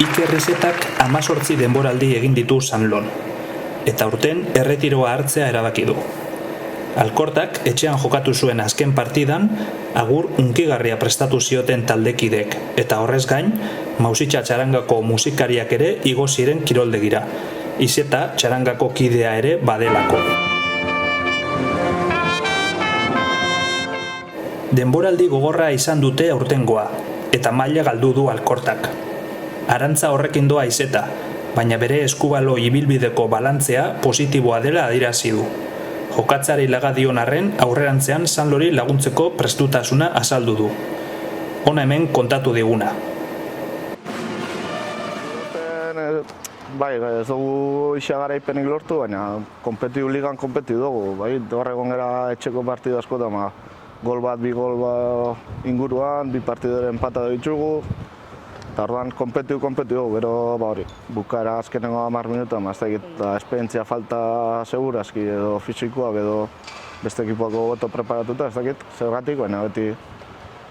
Iker Rizetak 18 denboraldi egin ditu Sanlon, eta urten erretiroa hartzea erabaki du. Alkortak etxean jokatu zuen azken partidan, agur hunkigarria prestatu zioten taldekidek, eta horrez gain, Mausitxa txarangako musikariak ere igo ziren kiroldegira, Izeta txarangako kidea ere badelako. Denboraldi gogorra izan dute aurtengoa, eta maila galdu du Alkortak. Arantza horrekin doa Izeta, baina bere eskubalo ibilbideko balantzea positiboa dela adierazi du. Jokatzari laga dion arren aurrerantzean Sanlori laguntzeko prestutasuna azaldu du. Hona hemen kontatu diguna. Bai, ez dugu isagaraipenik lortu, baina ligan konpetitu dugu. Bai, horregon gara etxeko partidu askotan, gol bat, bi gol bat inguruan, bi partidoren empata ditugu. Eta orduan konpetitu dugu, gero hori, bukaera azkenengo 10 minutuan, esperientzia falta segurazki edo fisikoak edo beste ekipoako goto preparatuta, ez dakit, zergatik, baina beti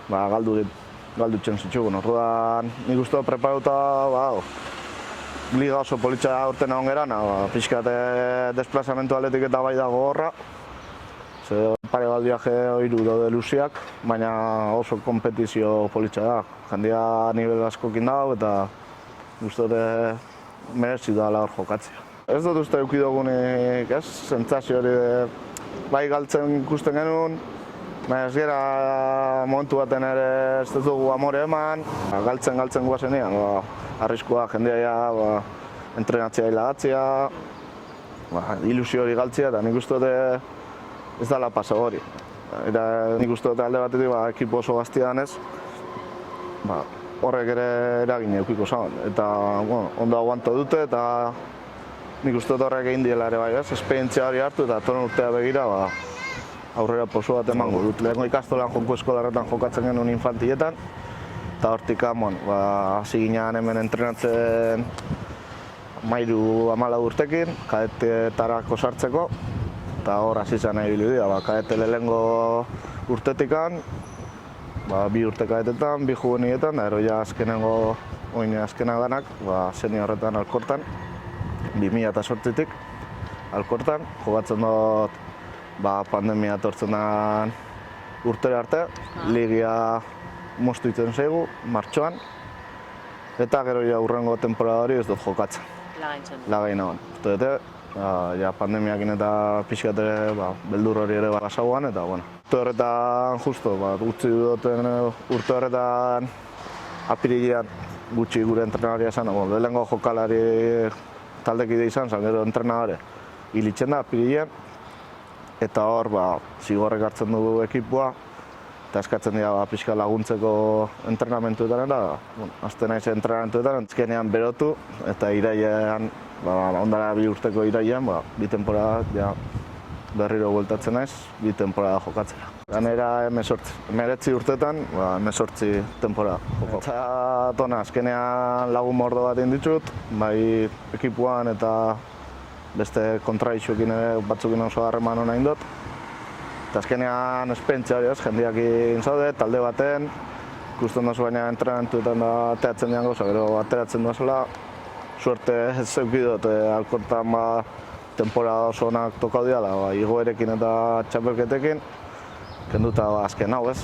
galdutzen zitsugun. Orduan nik uste preparatuta, liga oso politxa urten egon geran, pixkat desplazamentu atletik eta bai dago horra. Pare bat viaje oiru daude luziak, baina oso kompetizio politxa da. Jendia nivel askokin dago eta uste merezi dela hor jokatzea. Ez dut uste eukidogunik, sentsazio hori bai galtzen ikusten genuen, baina ez gera momentu baten ere ez dugu amore eman, galtzen guazenean, arriskua jendia entrenatzea hilagatzea, ilusio hori galtzea, eta nik uste ez dela pasa hori. Nik uste alde batetik ekipo oso gaztian ez, horrek ere eragin eukiko zauen. Eta ondo aguanto dute eta nik uste horrek egin diela ere bai ez, esperientzia hori hartu eta toren urtea begira aurrera poso bat emango dut. Lehenko ikastolan joko eskolarretan jokatzen genuen infantietan, eta hortik hasi ginean hemen entrenatzen 13-14 urtekin, kadetetarako sartzeko, eta hor hasi zen nahi biludea, kadete lehengo urtetikan, 2 urte kadetetan, 2 juvenietan, da ero ja azkenak danak, seniorretan Alkortan, 2008-tik Alkortan, jokatzen dut pandemia etortzen den urtere arte, ligia moztu iten zaigu, martxoan, eta gero ja hurrengo temporada hori ez dut jokatzen. Lagain hon. Pandemiakin eta pixkat ere beldur hori ere basauan, eta urte horretan justo, utzi duten urte horretan apirilean gutxi gure entrenadoria esan, lehenengo jokalari taldekide izan zen, gero entrenadore hilitzen da apirilean, eta hor zigorrek hartzen dugu ekipua, eta eskatzen dira pixka laguntzeko entrenamentuetan, azte naiz entrenamentuetan, azkenean berotu, eta irailean, ondara 2 urteko irailean, 2 temporada berriro bueltatzen naiz, 2 temporada jokatzera. Ganera 19 urtetan, 18 temporada jokatzera. Eta tona, azkenean lagun mordo bat ditut, bai ekipuan eta beste kontraixuekin batzukin oso harreman hona indot. Eta azkenean esperientzia hori ez, jendeakin zaude, talde baten, ikusten dozu baina entrenamentuetan da ateratzen dian gauza, gero ateratzen duazela, suerte ez zeukidot, Alkortan temporada oso onak tokau diala, igoerekin eta txapelketekin, kenduta azken hau ez,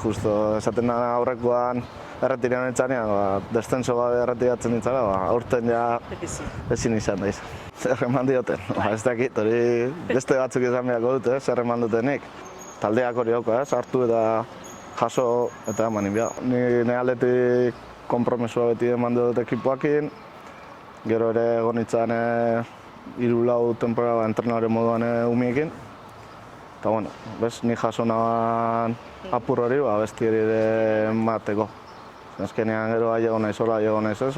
justo esaten da aurrekoan erretirean etxanean, descenso gabe erretiratzen ditzala, aurten ja ezin izan daiz. Zer eman dioten, ez dakit, hori beste batzuk izan beharko dute, zer eman dutenik. Taldeak hori hauka, hartu eta jaso eta eman inbia. Nire aldetik konpromesua beti eman dut ekipoakin, gero ere gonitzan 3-4 temporada entrenadore moduan umiekin. Eta ni jaso nahan apur hori, besti hori ere emateko. Azkenean gero aiego naiz hola, aiego naiz ez,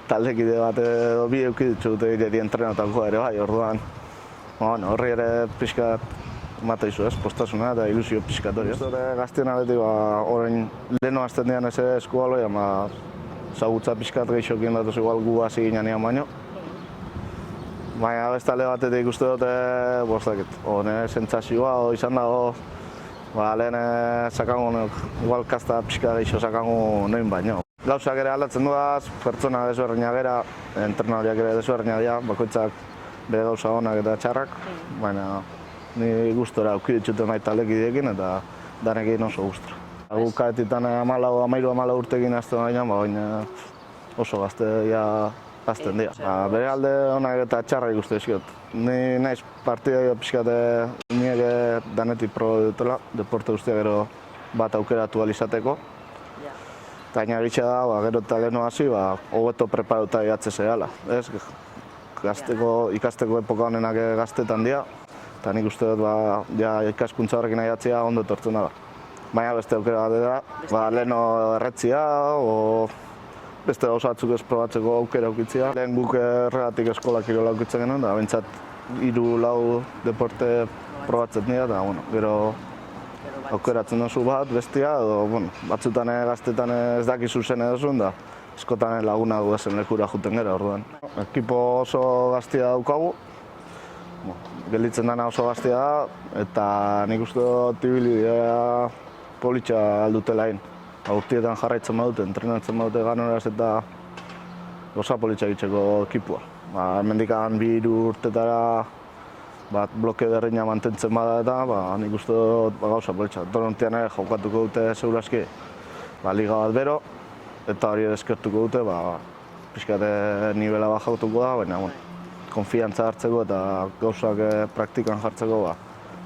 taldekide bat edo bi eukidutxu dute ireri entrenatako ere bai, orduan. Horri ere pixkat emate izu ez, postasuna eta ilusio pixkat hori ez. Gaztien aletik orain leheno azten dian ez eskubaloia, zagutza pixkat gehixokin datoz igual gu hasi ginen ean baino. Baina beste alde batetik uste dute, sentsazioa izan dago, lehen sakango, igual kasta pixka gehixo sakango noin baino. Gauzak ere aldatzen duaz, pertsona desberdinak gara, entrenariak ere desberdinak dira, bakoitzak bere gauza onak eta txarrak, baina ni gustora auki dituten nahi taldekideekin eta danekin oso gustora. Guk kaetitan 13 urtekin azten baina, baina oso gazten dira. Bere alde onak eta txarra ikuste eskiot. Ni naiz partida pixkate niege danetik proba dutela, deporte guztia gero bat aukeratu alizateko. Gaina gitxa da, gero eta lehenu hasi, hobeto preparatuta iatze zehala. Ikasteko epoka honenak gaztetan dira, eta nik uste dut ikaskuntza horrekin aiatzea ondo etortzen da. Baina beste aukera bat da, leheno erretzia, o beste gauza batzuk ez probatzeko aukera aukitzea. Lehen guk erregatik eskola kirola aukitzen genuen, da bentsat 3-4 deporte probatzen dira, eta gero aukeratzen duzu bat, bestia, edo batzutan gaztetan ez dakizu zen edozun, da eskotan laguna guezen lekura juten gara orduan. Ekipo oso gaztia daukagu, gelditzen dana oso gaztia da, eta nik uste dut ibilbidea politxa aldutela egin. Urtietan jarraitzen badute, entrenatzen badute ganoraz eta goza politxa egiteko ekipua. Hemendikan 2-3 urtetara bloke berrina mantentzen bada eta nik uste dut gauza politxa. Donostian ere jokatuko dute seguraski liga bat bero, eta hori eskertuko dute, pixkate nivela bajautuko da, baina konfiantza hartzeko eta gauzak praktikan jartzeko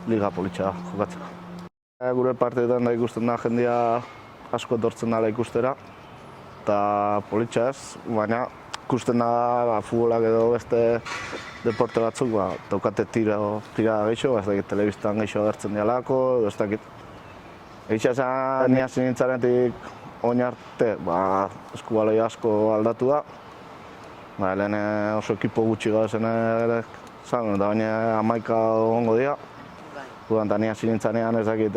liga politxa jokatzeko. Gure parteetan da ikusten da jendia asko etortzen dela ikustera, eta politxa ez, baina ikusten da futbolak edo beste deporte batzuk daukate tira gehiago, ez dakit telebistan gehiago agertzen dialako, edo ez dakit. Egitza zen, ni hasi nintzanetik oin arte, eskubaloi asko aldatu da. Lehen oso ekipo gutxi gauzen ere zan, eta baina 11 ongo dira. Eta ni hasi nintzanean ez dakit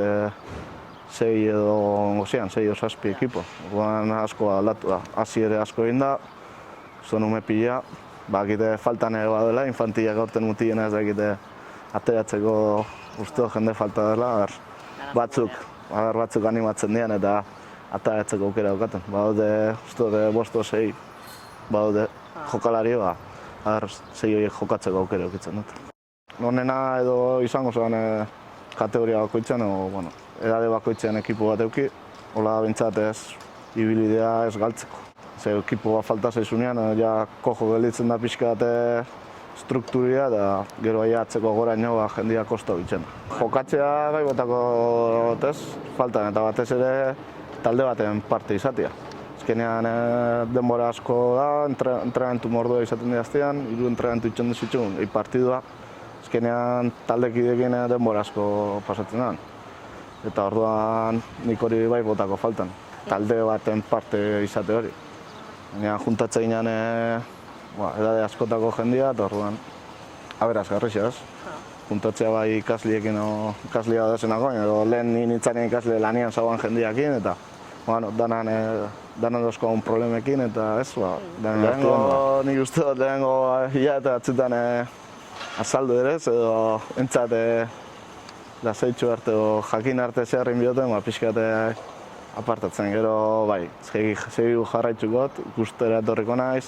6 edo 7 ekipo. Asko aldatu da, hasi ere asko egin da, zuen ume pila. Bakite faltan ere badela, infantilak aurten mutiena ez dakite ateratzeko usteo jende falta dela, batzuk animatzen dian eta ateratzeko aukera daukaten. Badaude, usteo 5-6 badaude jokalari, 6 horiek jokatzeko aukera aukitzen dut. Honena edo izango zen kategoria bakoitzen, edade bakoitzen ekipo bat euki, hola bintzat ez ibilidea ez galtzeko. Ekipo bat falta zaizunean, kojo gelditzen da pixka bat strukturia eta gero atzeko goraino jendia kosta bitzen. Jokatzea gai batako faltan eta batez ere talde baten parte izatea. Azkenean denbora asko da, entrenamentu mordua izaten diaztean, 3 entrenamentu itxen duzitxun, partidua. Azkenean taldekidekin denbora asko pasatzen da. Eta orduan nik hori bai botako faltan, talde baten parte izate hori. Juntatze ginen edade askotako jendia, eta orduan aberazgarri ez. Juntatzea bai ikasliekin ikaslia dezenako, edo lehen nintzanien ikasle lanian zauan jendiakin, eta danan dozkoan problemekin, eta ez, nik uste dut lehenengo hilabete batzutan azaldu ere, edo entzat lasaitxu arte o jakin arte zeharrin bioten, pixkate apartatzen, gero bai, segi jarraitxukot, ikustera etorriko naiz,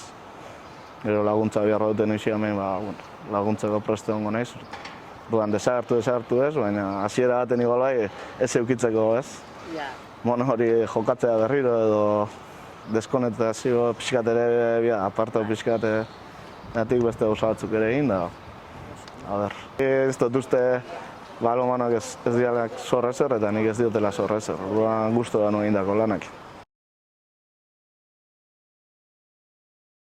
gero laguntza biharra duten oizia hemen, laguntzeko preste hongo naiz. Duan desagertu ez, baina hasiera baten igual bai, ez eukitzeko ez. Hori jokatzea berriro edo deskonetazio pixkat ere, apartau pixkat natik beste gauza batzuk ere egin da. Ez dut uste balomanoak ez dialak zorrezer eta nik ez diotela zorrezer. Guztu da nuen indako lanak.